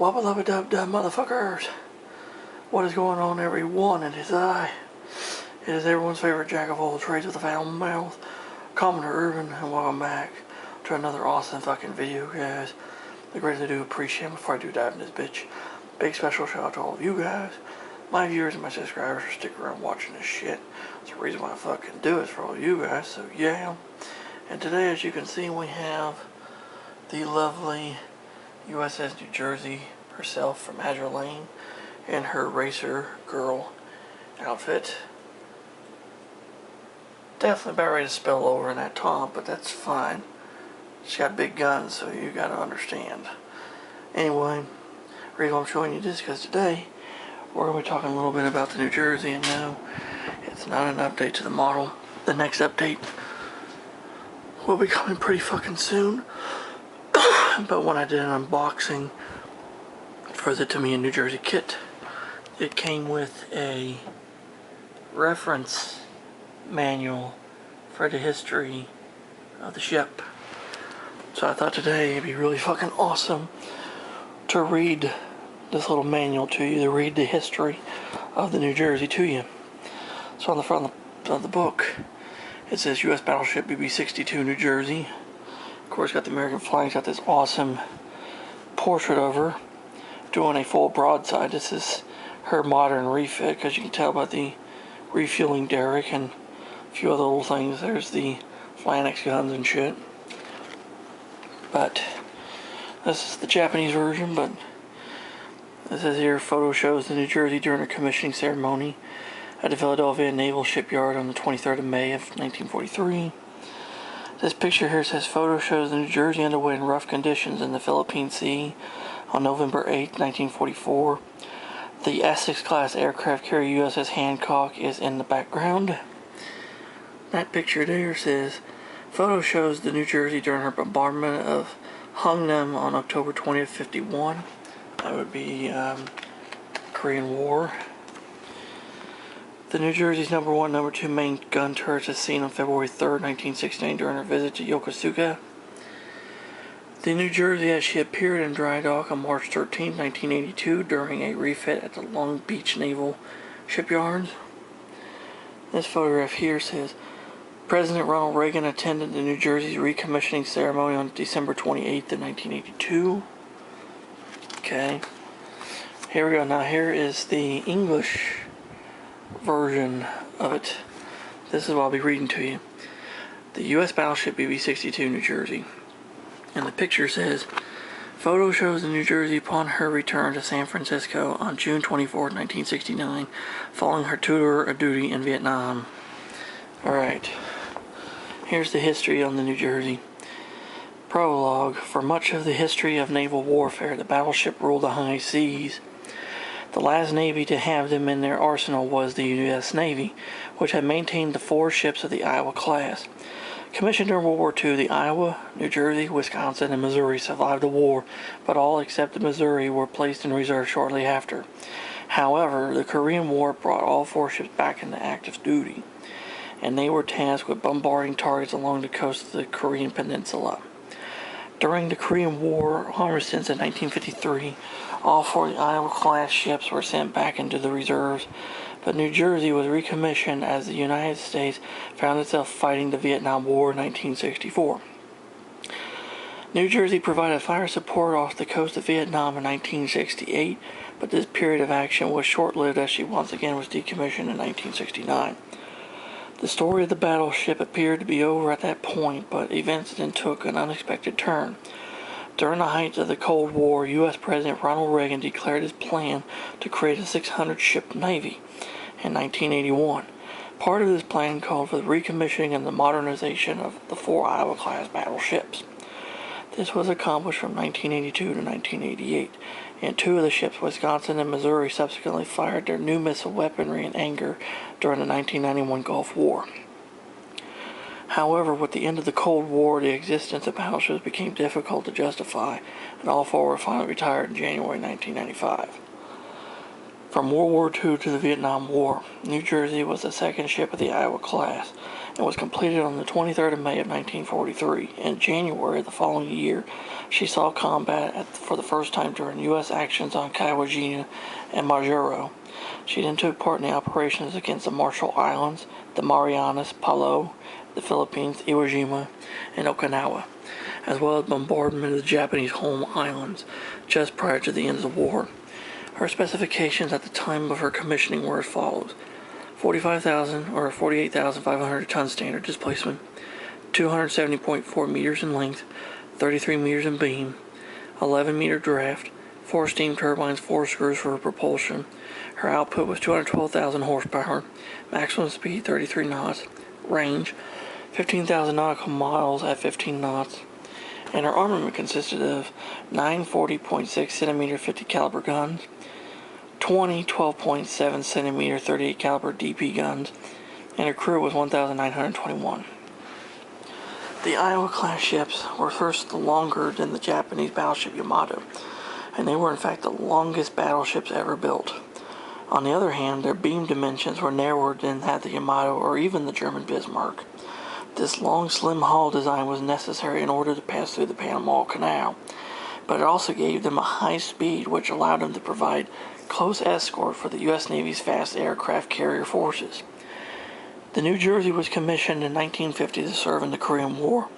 Wubba lubba dub dub motherfuckers. What is going on, everyone? It is I. It is everyone's favorite jack of all trades with a foul mouth, Commoner Urban, and welcome back to another awesome fucking video, guys. I greatly do appreciate before I do dive in this bitch. Big special shout out to all of you guys, my viewers and my subscribers who stick around watching this shit. That's the reason why I fucking do it, for all you guys, so yeah. And today, as you can see, we have the lovely USS New Jersey herself from Azure Lane in her racer girl outfit. Definitely about ready to spill over in that top, but that's fine. She's got big guns, so you gotta understand. Anyway, the reason I'm showing you this because today we're gonna be talking a little bit about the New Jersey, and no, it's not an update to the model. The next update will be coming pretty fucking soon. But when I did an unboxing for the Tamiya New Jersey kit, it came with a reference manual for the history of the ship. So I thought today it'd be really fucking awesome to read this little manual to you, to read the history of the New Jersey to you. So on the front of the book, it says U.S. Battleship BB-62 New Jersey. Of course, got the American flag. It's got this awesome portrait of her doing a full broadside. This is her modern refit, because you can tell by the refueling derrick and a few other little things. There's the Flannex guns and shit. But this is the Japanese version. But it says here, photo shows the New Jersey during a commissioning ceremony at the Philadelphia Naval Shipyard on the 23rd of May of 1943. This picture here says, photo shows the New Jersey underway in rough conditions in the Philippine Sea on November 8, 1944. The Essex-class aircraft carrier USS Hancock is in the background. That picture there says, photo shows the New Jersey during her bombardment of Hungnam on October 20th, 51. That would be Korean War. The New Jersey's number 1 and number 2 main gun turrets is seen on February 3rd, 1969 during her visit to Yokosuka. The New Jersey, as she appeared in dry dock on March 13, 1982 during a refit at the Long Beach Naval Shipyard. This photograph here says, President Ronald Reagan attended the New Jersey's recommissioning ceremony on December 28th of 1982. Okay. Here we go. Now here is the English version of it. This is what I'll be reading to you. The U.S. Battleship BB-62 New Jersey. And the picture says, photo shows the New Jersey upon her return to San Francisco on June 24, 1969, following her tour of duty in Vietnam. Alright. Here's the history on the New Jersey. Prologue. For much of the history of naval warfare, the battleship ruled the high seas. The last navy to have them in their arsenal was the U.S. Navy, which had maintained the 4 ships of the Iowa class. Commissioned during World War II, the Iowa, New Jersey, Wisconsin, and Missouri survived the war, but all except the Missouri were placed in reserve shortly after. However, the Korean War brought all 4 ships back into active duty, and they were tasked with bombarding targets along the coast of the Korean Peninsula. During the Korean War armistice in 1953, all 4 of the Iowa-class ships were sent back into the reserves, but New Jersey was recommissioned as the United States found itself fighting the Vietnam War in 1964. New Jersey provided fire support off the coast of Vietnam in 1968, but this period of action was short-lived as she once again was decommissioned in 1969. The story of the battleship appeared to be over at that point, but events then took an unexpected turn. During the height of the Cold War, U.S. President Ronald Reagan declared his plan to create a 600-ship Navy in 1981. Part of this plan called for the recommissioning and the modernization of the 4 Iowa-class battleships. This was accomplished from 1982 to 1988, and 2 of the ships, Wisconsin and Missouri, subsequently fired their new missile weaponry in anger during the 1991 Gulf War. However, with the end of the Cold War, the existence of battleships became difficult to justify, and all 4 were finally retired in January 1995. From World War II to the Vietnam War, New Jersey was the 2nd ship of the Iowa class, and was completed on the 23rd of May of 1943. In January of the following year, she saw combat for the first time during U.S. actions on Iwo Jima and Majuro. She then took part in the operations against the Marshall Islands, the Marianas, Palau, the Philippines, Iwo Jima, and Okinawa, as well as bombardment of the Japanese home islands just prior to the end of the war. Her specifications at the time of her commissioning were as follows: 45,000 or 48,500 ton standard displacement, 270.4 meters in length, 33 meters in beam, 11 meter draft, 4 steam turbines, 4 screws for propulsion. Her output was 212,000 horsepower, maximum speed 33 knots, range 15,000 nautical miles at 15 knots, and her armament consisted of 9 40.6 centimeter 50 caliber guns, 20 12.7 centimeter 38 caliber DP guns, and her crew was 1,921. The Iowa class ships were first longer than the Japanese battleship Yamato, and they were in fact the longest battleships ever built. On the other hand, their beam dimensions were narrower than that of the Yamato or even the German Bismarck. This long, slim hull design was necessary in order to pass through the Panama Canal, but it also gave them a high speed which allowed them to provide close escort for the U.S. Navy's fast aircraft carrier forces. The New Jersey was commissioned in 1950 to serve in the Korean War,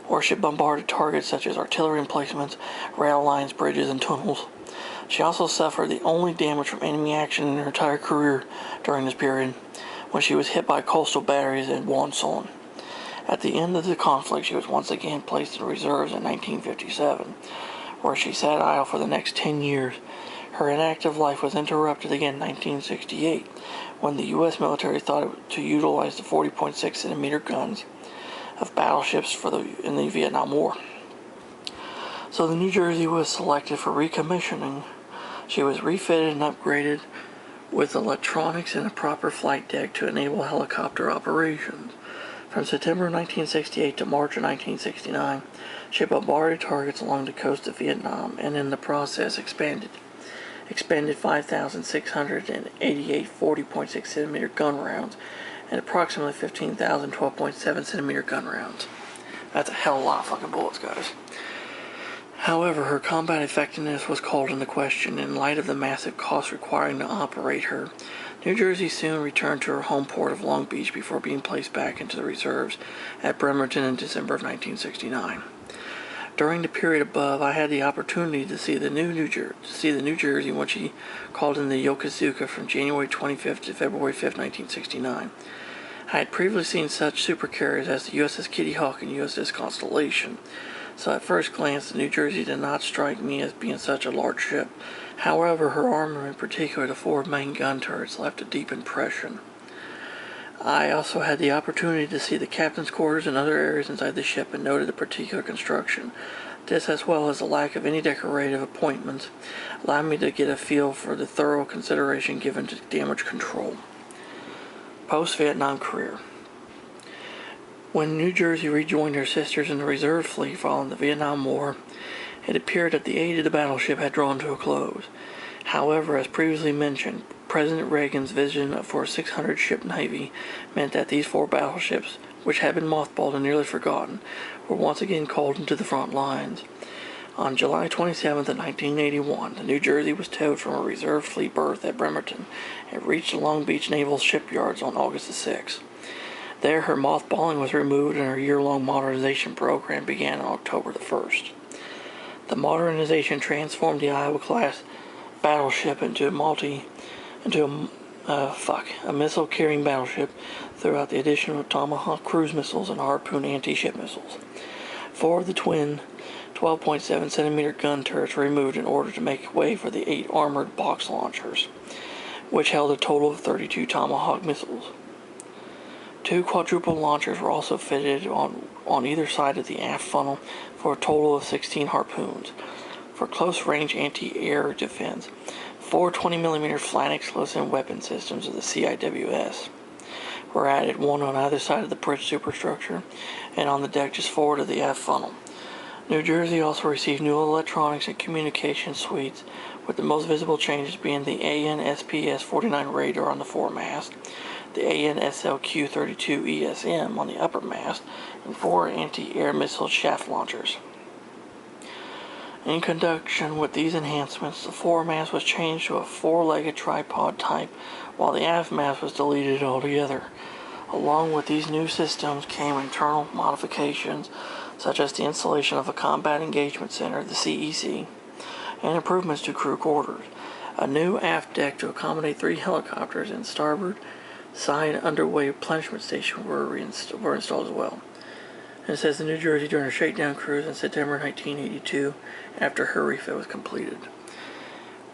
where she bombarded targets such as artillery emplacements, rail lines, bridges, and tunnels. She also suffered the only damage from enemy action in her entire career during this period, when she was hit by coastal batteries at Wonsan. At the end of the conflict, she was once again placed in reserves in 1957, where she sat idle for the next 10 years. Her inactive life was interrupted again in 1968, when the U.S. military thought to utilize the 40.6 centimeter guns of battleships in the Vietnam War. So the New Jersey was selected for recommissioning. She was refitted and upgraded with electronics and a proper flight deck to enable helicopter operations. From September 1968 to March of 1969, she bombarded targets along the coast of Vietnam and in the process expanded 5,688 40.6 centimeter gun rounds and approximately 15,000 12.7 centimeter gun rounds. That's a hell of a lot of fucking bullets, guys. However, her combat effectiveness was called into question in light of the massive costs requiring to operate her. New Jersey soon returned to her home port of Long Beach before being placed back into the reserves at Bremerton in December of 1969. During the period above, I had the opportunity to see the New Jersey when she called in the Yokosuka from January 25th to February 5th, 1969. I had previously seen such supercarriers as the USS Kitty Hawk and USS Constellation, so at first glance the New Jersey did not strike me as being such a large ship. However, her armor, in particular the 4 main gun turrets, left a deep impression. I also had the opportunity to see the captain's quarters and other areas inside the ship and noted the particular construction. This, as well as the lack of any decorative appointments, allowed me to get a feel for the thorough consideration given to damage control. Post-Vietnam career. When New Jersey rejoined her sisters in the reserve fleet following the Vietnam War, it appeared that the age of the battleship had drawn to a close. However, as previously mentioned, President Reagan's vision for a 600-ship Navy meant that these 4 battleships, which had been mothballed and nearly forgotten, were once again called into the front lines. On July 27th of 1981, the New Jersey was towed from a reserve fleet berth at Bremerton and reached the Long Beach Naval Shipyards on August the 6th. There, her mothballing was removed and her year-long modernization program began on October the 1st. The modernization transformed the Iowa-class battleship into a missile-carrying battleship throughout the addition of Tomahawk cruise missiles and Harpoon anti-ship missiles. 4 of the twin 12.7 centimeter gun turrets were removed in order to make way for the 8 armored box launchers, which held a total of 32 Tomahawk missiles. 2 quadruple launchers were also fitted on either side of the aft funnel for a total of 16 Harpoons. For close-range anti-air defense, 4 20mm flat explosive weapon systems of the CIWS were added, one on either side of the bridge superstructure, and on the deck just forward of the aft funnel. New Jersey also received new electronics and communication suites, with the most visible changes being the AN-SPS-49 radar on the foremast, the AN-SLQ-32 ESM on the upper mast, and 4 anti-air missile shaft launchers. In conjunction with these enhancements, the foremast was changed to a 4-legged tripod type, while the aft mast was deleted altogether. Along with these new systems came internal modifications, such as the installation of a Combat Engagement Center, the CEC, and improvements to crew quarters. A new aft deck to accommodate 3 helicopters and starboard side underway replenishment station were installed as well. And it says the New Jersey during a shakedown cruise in September 1982 after her refit was completed.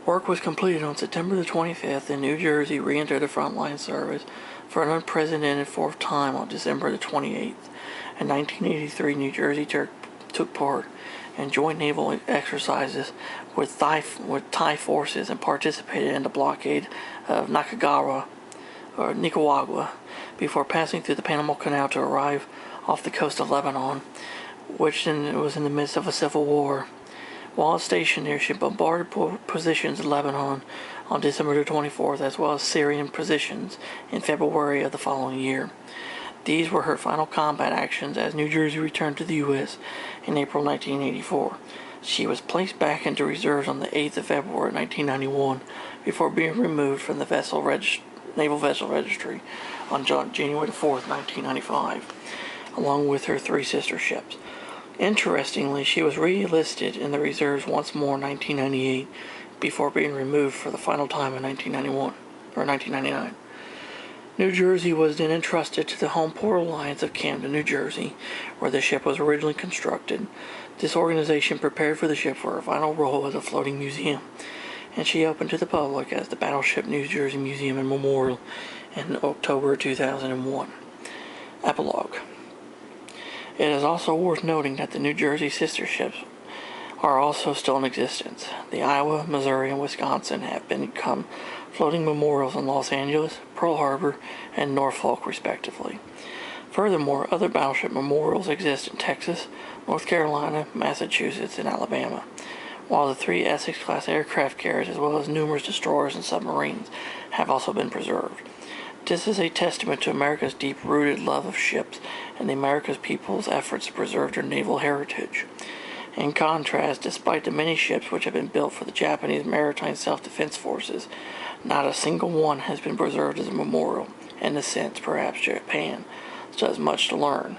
Work was completed on September the 25th, and New Jersey re-entered the frontline service for an unprecedented 4th time on December the 28th. In 1983, New Jersey took part in joint naval exercises with Thai forces and participated in the blockade of Nicaragua before passing through the Panama Canal to arrive off the coast of Lebanon, which was in the midst of a civil war. While stationed there, she bombarded positions in Lebanon on December the 24th, as well as Syrian positions in February of the following year. These were her final combat actions as New Jersey returned to the U.S. in April 1984. She was placed back into reserves on the 8th of February 1991 before being removed from the Naval Vessel Registry on January 4th, 1995, along with her 3 sister ships. Interestingly, she was re-enlisted in the reserves once more in 1998 before being removed for the final time in 1999. New Jersey was then entrusted to the Home Port Alliance of Camden, New Jersey, where the ship was originally constructed. This organization prepared for the ship for her final role as a floating museum, and she opened to the public as the Battleship New Jersey Museum and Memorial in October 2001. Epilogue. It is also worth noting that the New Jersey sister ships are also still in existence. The Iowa, Missouri, and Wisconsin have become floating memorials in Los Angeles, Pearl Harbor, and Norfolk, respectively. Furthermore, other battleship memorials exist in Texas, North Carolina, Massachusetts, and Alabama, while the 3 Essex-class aircraft carriers, as well as numerous destroyers and submarines, have also been preserved. This is a testament to America's deep-rooted love of ships and the America's people's efforts to preserve their naval heritage. In contrast, despite the many ships which have been built for the Japanese maritime self-defense forces, not a single one has been preserved as a memorial. In a sense, perhaps Japan still has much to learn.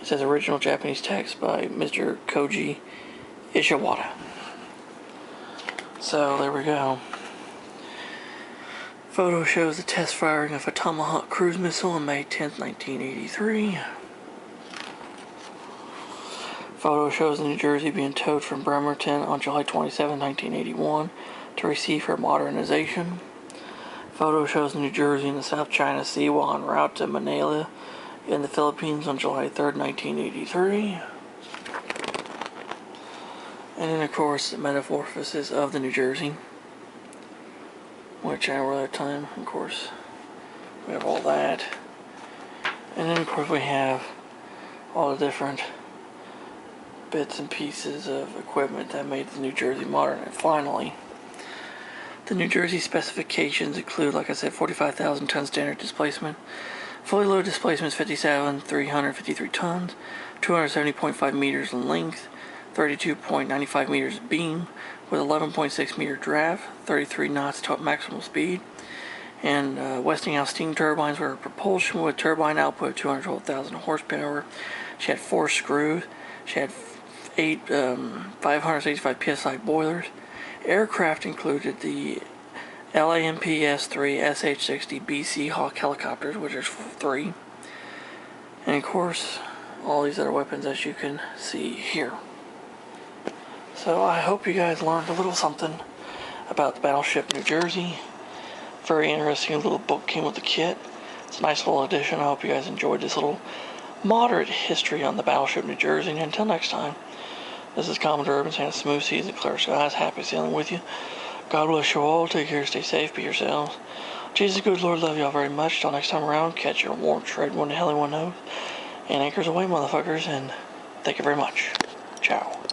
It says original Japanese text by Mr. Koji Ishiwata. So, there we go. Photo shows the test firing of a Tomahawk cruise missile on May 10, 1983. Photo shows the New Jersey being towed from Bremerton on July 27, 1981 to receive her modernization. Photo shows the New Jersey in the South China Sea while en route to Manila in the Philippines on July 3, 1983. And then, of course, the metamorphosis of the New Jersey, which I don't really have time, of course. We have all that. And then, of course, we have all the different bits and pieces of equipment that made the New Jersey modern. And finally, the New Jersey specifications include, like I said, 45,000 ton standard displacement. Fully loaded displacement is 57,353 tons, 270.5 meters in length, 32.95 meters beam, with 11.6 meter draft, 33 knots total maximum speed, and Westinghouse steam turbines were propulsion with turbine output of 212,000 horsepower. She had 4 screws. She had 8 565 psi boilers. Aircraft included the LAMP-S3 SH-60 BC Hawk helicopters, which is 3, and of course all these other weapons as you can see here. So I hope you guys learned a little something about the Battleship New Jersey. Very interesting little book came with the kit. It's a nice little addition. I hope you guys enjoyed this little moderate history on the Battleship New Jersey. And until next time, this is Commodore Urban saying smooth seas and clear skies. Happy sailing with you. God bless you all. Take care. Stay safe. Be yourselves. Jesus, good Lord, love you all very much. Till next time around, catch your warm trade when the hell anyone knows. And anchors away, motherfuckers. And thank you very much. Ciao.